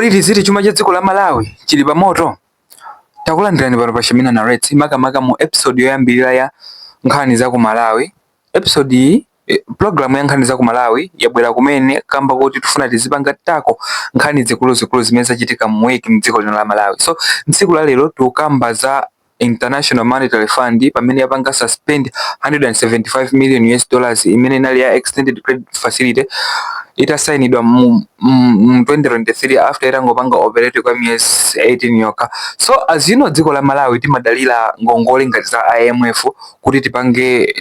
Kodi tiziti chuma cha dziko la Malawi chili pa moto? Takulandirani pano pa Shamina Narrates makamaka mu episode yoyambirira ya nkhani za ku Malawi. Episode iyi program ya nkhani za ku Malawi yabwera kumene kamba kuti tifuna tizipanga tako nkhani zikuluzikulu zimene zachitika mu wiki mdziko lino la Malawi. So tsiku la lero tukamba za International Monetary Fund pamene yapanga suspend 175 million US dollars imene inali ya extended credit facility itasainidwa mu 2023 after itangopanga operate kwa miezi 18 yoka. So as you know, dziko la Malawi timadalira ngongole ngati za IMF kuti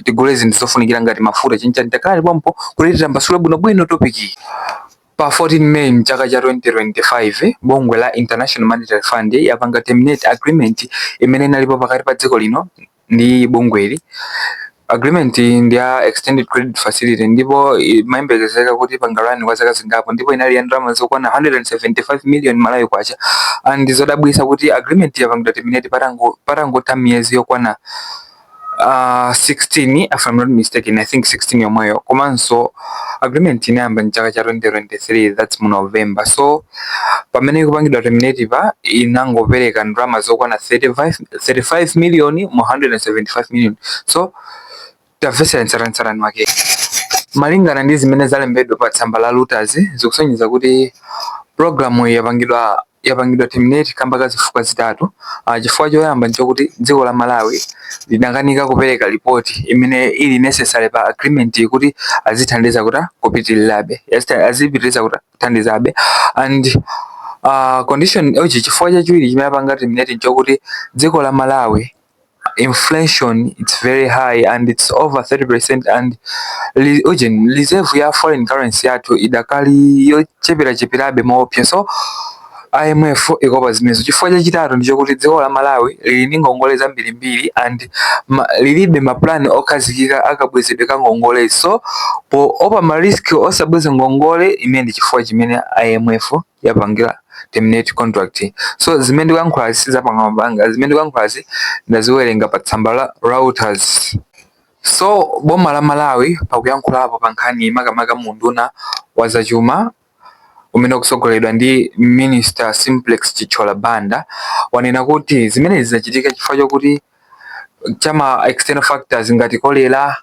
tigule zinthu zofunikira ngati mafuta chincha ndakali pompo kuti titambasule bwinobwino topic iyi. Pa 14 May mchaka cha 2025 bungwe la International Monetary Fund yapanga terminate agreement imene inalipo pakati pa dziko lino ndi bungweli. Agreement ndi ya extended credit facility ndipo mayembekezeka kuti pangalani kwa zaka zingapo ndipo inali ya ndalama zokwana 175 million Malawi kwacha. And zodabwisa kuti agreement yapanga terminate patangotha miyezi yokwana 16 if I'm not mistaken, I think 16 yomweyo. Komanso agreement inayamba mchaka cha 2023, that's mu November. So pamene kupangidwa terminate pa inangopereka ndalama zokwana 35 million mu 175 million. So tafesa nsarantsarani wake malingana ndi zimene zalembedwa pa tsamba la Reuters zikusonyeza kuti programu yapangidwa terminate kamba ka zifukwa zitatu. Chifukwa choyamba nchokuti dziko la Malawi lidakanika kupereka report imene ili necessary pa agreement kuti azithandiza kuti kupitirirabe, azipitiriza kuti kuthandizabe. And condition ochi chifukwa chachiwiri chimene apanga terminate nchokuti dziko la Malawi inflation it's very high and it's over 30%, and reserve ya foreign currency yathu idakali yocheperabe maopya. So IMF ikopa zimezo. Chifukwa chachitatu ndicho kuti dziko la Malawi lili ndi ngongole zambirimbiri and lilibe maplan okhazikika akabwezedwe ka ngongole. So opa ma risk osabweza ngongole imene ndi chifukwa chimene IMF yapangira terminate contract. So zimene ndikuyankhula sizapanga mabanga, zimene ndikuyankhula ndaziwerenga pa tsamba la Reuters. So boma la Malawi pakuyankhulapo pa nkhani makamaka munduna wa zachuma umene ukusogoledwa ndi Minister Simplex Chichola Banda wanena kuti zimene zizachitika chifukwa chokuti chama external factors ngati kolera,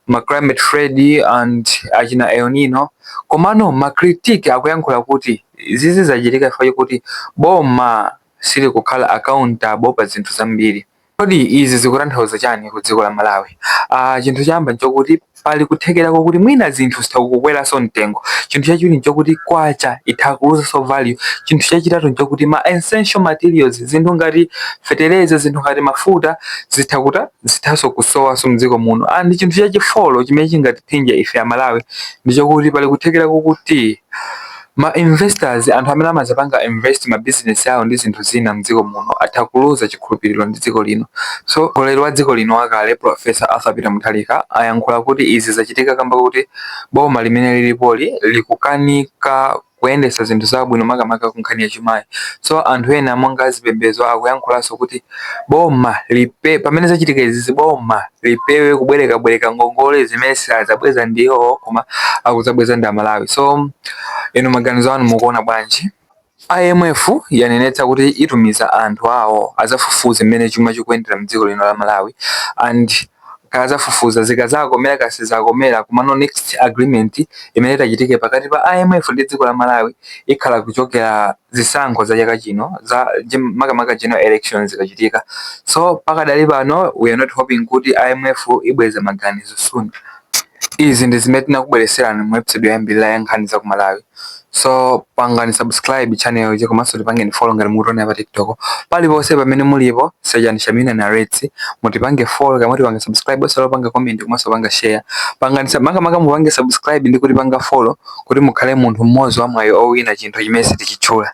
ma climate threat and achina El Nino. Komano ma critique akuyankhula kuti zizi zachitika chifukwa chokuti boma sili kukhala accountable pa zinthu zambiri. Kodi izi zikutanthauza chani ku dziko la Malawi? Chinthu chamba nchokuti pali kuthekera kuti mwina zinthu zitakukwera so mtengo. Chinthu chachiwiri nchokuti kwacha itakuluza so value. Chinthu chachitatu nchokuti ma essential materials zinthu ngati fertilizer, zinthu ngati mafuta zithaso kusowa so mdziko muno. And chinthu chachifolo chimene chingatipinja ife ya Malawi ndichokuti pali kuthekera kuti ma investors anthu amene amazapanga invest ma business yawo ndi zinthu zina mdziko muno atakuluza chikhulupiriro ndi dziko lino. So mtsogoleri wa dziko lino wakale Professor Arthur Peter Mutharika ayankhula kuti izi zachitika kamba kuti boma limene lilipoli likukanika kuyendesa zinthu zabwino makamaka ku nkhani ya chimayi. So anthu ena amanga azipembedzo akuyankhulanso kuti boma pamene zachitika izi boma lipewe kubwereka ngongole zimene sizabweza ndiwo koma akuzabweza ndi Malawi. So eno maganizo anu mukuona bwanji? IMF yanenetsa kuti itumiza anthu awo azafufuze mmene chuma chikuyendera mdziko lino la Malawi, and kazafufuza zikazakomera kasizakomera kumano next agreement imene itachitike pakati pa IMF ndi dziko la Malawi ikhala kuchokera zisankho za chaka chino za makamaka general elections zikachitika. So pakadali pano we are not hoping kuti IMF ibweza maganizo soon. Izi ndi zimene tinakubwereserani mu episode yoyambirira ya nkhani za ku Malawi. So pangani subscribe channel yako komanso tipangeni follow ngati mutiona pa TikTok. Paliponse pamene mulipo sejani Shamina Narrates mutipange follow kama mutipange subscribe osalo panga comment komanso panga share. Pangani makamaka mupange subscribe ndi kuti panga follow kuti mukhale munthu mmodzi wa mwayi owina chinthu chimene tichichula.